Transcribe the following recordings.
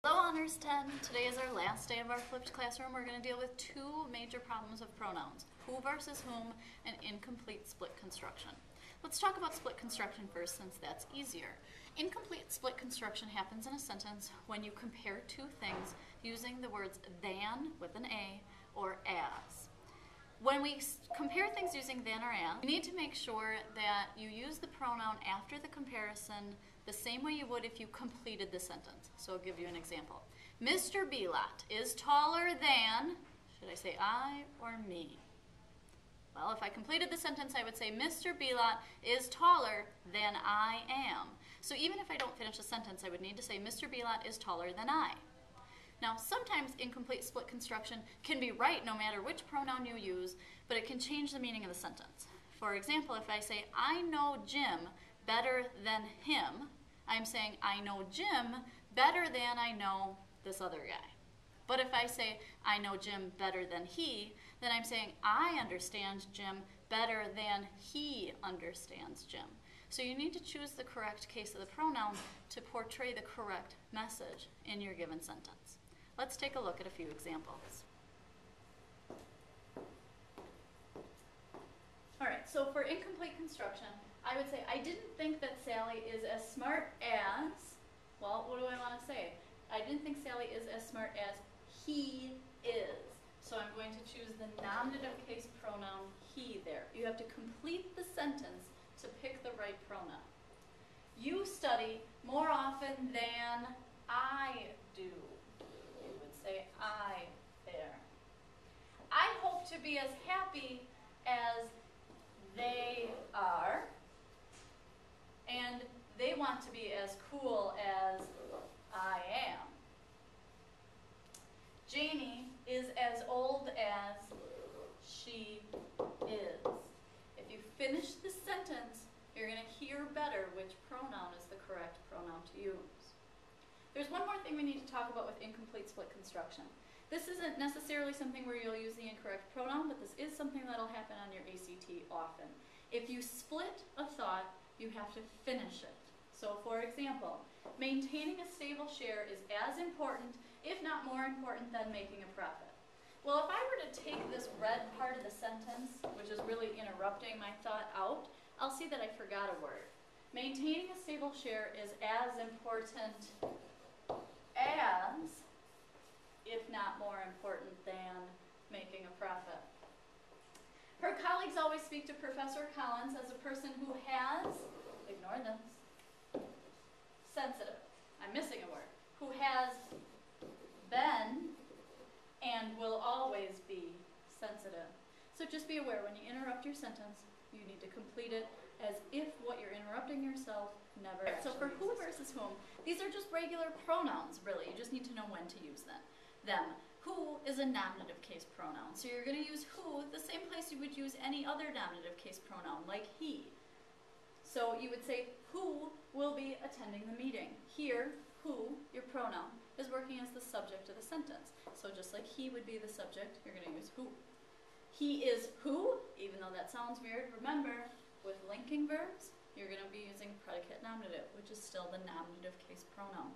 Hello Honors 10. Today is our last day of our flipped classroom. We're going to deal with two major problems of pronouns, who versus whom, and incomplete split construction. Let's talk about split construction first since that's easier. Incomplete split construction happens in a sentence when you compare two things using the words than with an A or as. When we compare things using than or as, you need to make sure that you use the pronoun after the comparison the same way you would if you completed the sentence. So I'll give you an example. Mr. Belot is taller than, should I say I or me? Well, if I completed the sentence, I would say Mr. Belot is taller than I am. So even if I don't finish the sentence, I would need to say Mr. Belot is taller than I. Now, sometimes incomplete split construction can be right no matter which pronoun you use, but it can change the meaning of the sentence. For example, if I say, I know Jim better than him, I'm saying, I know Jim better than I know this other guy. But if I say, I know Jim better than he, then I'm saying, I understand Jim better than he understands Jim. So you need to choose the correct case of the pronoun to portray the correct message in your given sentence. Let's take a look at a few examples. All right, so for incomplete construction, I would say, I didn't think that Sally is as smart as, well, what do I want to say? I didn't think Sally is as smart as he is. So I'm going to choose the nominative case pronoun he there. You have to complete the sentence to pick the right pronoun. You study more often than I do. You would say I there. I hope to be as happy as they are. And they want to be as cool as I am. Janie is as old as she is. If you finish the sentence, you're going to hear better which pronoun is the correct pronoun to use. There's one more thing we need to talk about with incomplete split construction. This isn't necessarily something where you'll use the incorrect pronoun, but this is something that'll happen on your ACT often. If you split a thought, you have to finish it. So for example, maintaining a stable share is as important, if not more important, than making a profit. Well, if I were to take this red part of the sentence, which is really interrupting my thought out, I'll see that I forgot a word. Maintaining a stable share is as important as, if not more important than, making a profit. Her colleagues always speak to Professor Collins as a person who has, ignore this, sensitive, I'm missing a word, who has been and will always be sensitive. So just be aware, when you interrupt your sentence, you need to complete it as if what you're interrupting yourself never actually exists. So for who versus whom, these are just regular pronouns, really. You just need to know when to use them. Who is a nominative case pronoun. So you're going to use who the same place you would use any other nominative case pronoun, like he. So you would say, who will be attending the meeting? Here, who, your pronoun, is working as the subject of the sentence. So just like he would be the subject, you're going to use who. He is who, even though that sounds weird, remember, with linking verbs, you're going to be using predicate nominative, which is still the nominative case pronoun.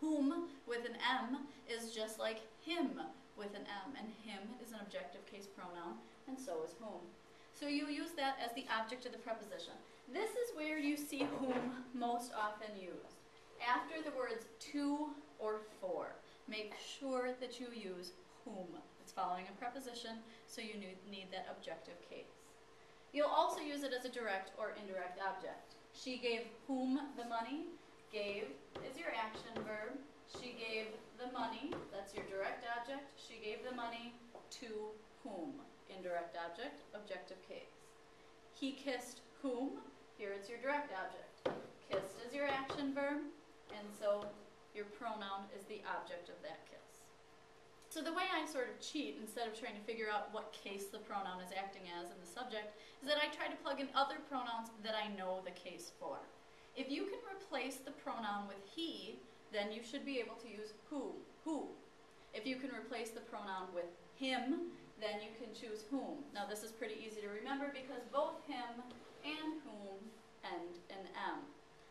Whom, with an M, is just like him with an M, and him is an objective case pronoun, and so is whom. So you use that as the object of the preposition. This is where you see whom most often used. After the words to or for, make sure that you use whom. It's following a preposition, so you need that objective case. You'll also use it as a direct or indirect object. She gave whom the money. Gave is your action verb. She gave the money, that's your direct object. She gave the money to whom? Indirect object, objective case. He kissed whom? Here it's your direct object. Kissed is your action verb, and so your pronoun is the object of that kiss. So the way I sort of cheat, instead of trying to figure out what case the pronoun is acting as in the subject, is that I try to plug in other pronouns that I know the case for. If you can replace the pronoun with he, then you should be able to use who. If you can replace the pronoun with him, then you can choose whom. Now this is pretty easy to remember because both him and whom end in M.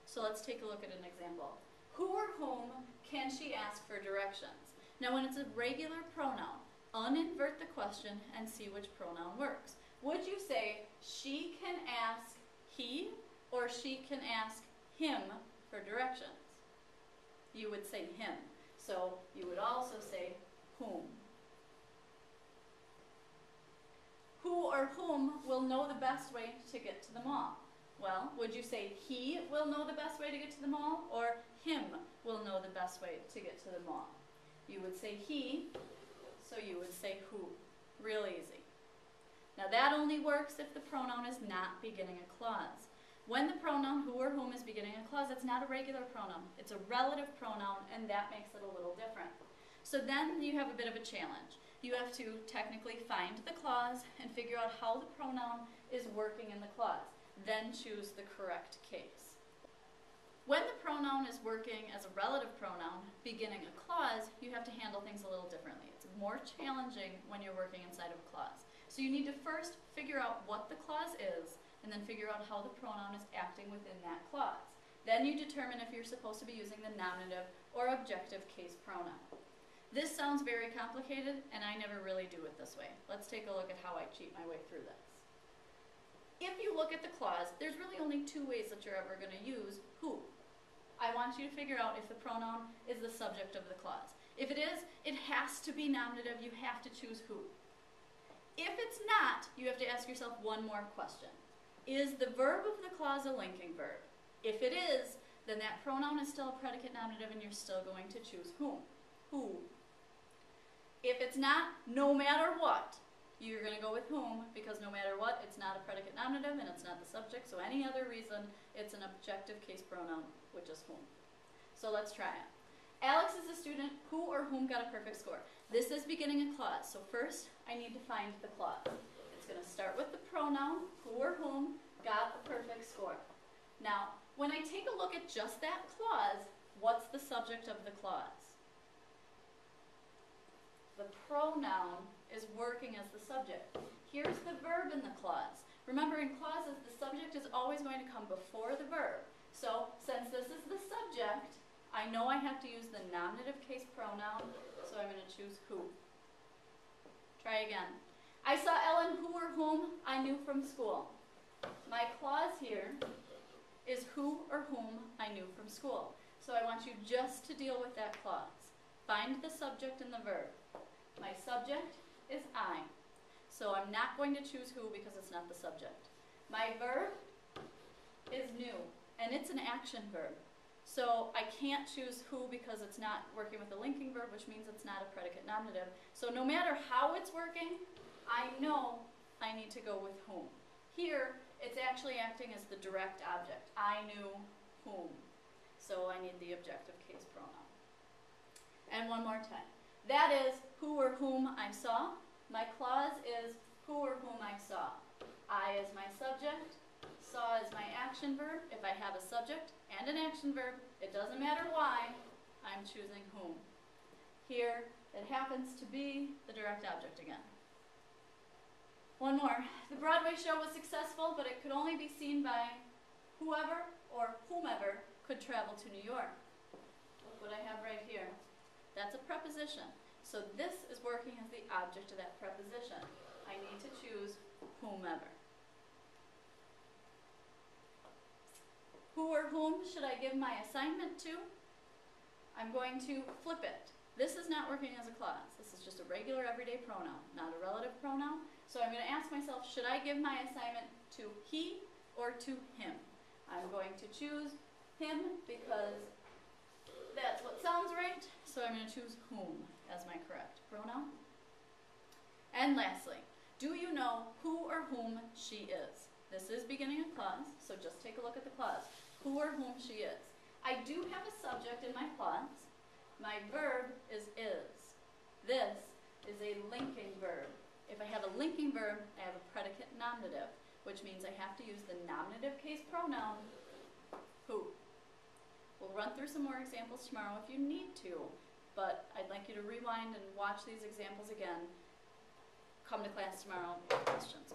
So let's take a look at an example. Who or whom can she ask for directions? Now when it's a regular pronoun, uninvert the question and see which pronoun works. Would you say she can ask he or she can ask him for directions? You would say him. So you would also say whom. Who or whom will know the best way to get to the mall? Well, would you say he will know the best way to get to the mall or him will know the best way to get to the mall? You would say he, so you would say who. Real easy. Now that only works if the pronoun is not beginning a clause. When the pronoun who or whom is beginning a clause, it's not a regular pronoun. It's a relative pronoun, and that makes it a little different. So then you have a bit of a challenge. You have to technically find the clause and figure out how the pronoun is working in the clause. Then choose the correct case. When the pronoun is working as a relative pronoun, beginning a clause, you have to handle things a little differently. It's more challenging when you're working inside of a clause. So you need to first figure out what the clause is, and then figure out how the pronoun is acting within that clause. Then you determine if you're supposed to be using the nominative or objective case pronoun. This sounds very complicated, and I never really do it this way. Let's take a look at how I cheat my way through this. If you look at the clause, there's really only two ways that you're ever going to use who. I want you to figure out if the pronoun is the subject of the clause. If it is, it has to be nominative. You have to choose who. If it's not, you have to ask yourself one more question. Is the verb of the clause a linking verb? If it is, then that pronoun is still a predicate nominative and you're still going to choose whom. Who. If it's not, no matter what, you're going to go with whom, because no matter what, it's not a predicate nominative and it's not the subject, so any other reason, it's an objective case pronoun, which is whom. So let's try it. Alex is a student who or whom got a perfect score. This is beginning a clause, so first I need to find the clause. It's going to start with the pronoun, who or whom got a perfect score. Now, when I take a look at just that clause, what's the subject of the clause? The pronoun is working as the subject. Here's the verb in the clause. Remember, in clauses, the subject is always going to come before the verb. So, since this is the subject, I know I have to use the nominative case pronoun, so I'm going to choose who. Try again. I saw Ellen who or whom I knew from school. My clause here is who or whom I knew from school. So I want you just to deal with that clause. Find the subject and the verb. My subject is I. So I'm not going to choose who because it's not the subject. My verb is knew, and it's an action verb. So I can't choose who because it's not working with a linking verb, which means it's not a predicate nominative. So no matter how it's working, I know I need to go with whom. Here, it's actually acting as the direct object. I knew whom. So I need the objective case pronoun. And one more time. That is who or whom I saw. My clause is who or whom I saw. I is my subject. Saw is my action verb. If I have a subject and an action verb, it doesn't matter why, I'm choosing whom. Here, it happens to be the direct object again. One more. The Broadway show was successful, but it could only be seen by whoever or whomever could travel to New York. Look what I have right here. That's a preposition. So this is working as the object of that preposition. I need to choose whomever. Who or whom should I give my assignment to? I'm going to flip it. This is not working as a clause. This is just a regular everyday pronoun, not a relative pronoun. So I'm going to ask myself, should I give my assignment to he or to him? I'm going to choose him because that's what sounds right. So I'm going to choose whom as my correct pronoun. And lastly, do you know who or whom she is? This is beginning a clause, so just take a look at the clause. Who or whom she is. I do have a subject in my clause. My verb is. This is a linking verb. If I have a linking verb, I have a predicate nominative, which means I have to use the nominative case pronoun, who. We'll run through some more examples tomorrow if you need to, but I'd like you to rewind and watch these examples again. Come to class tomorrow with questions.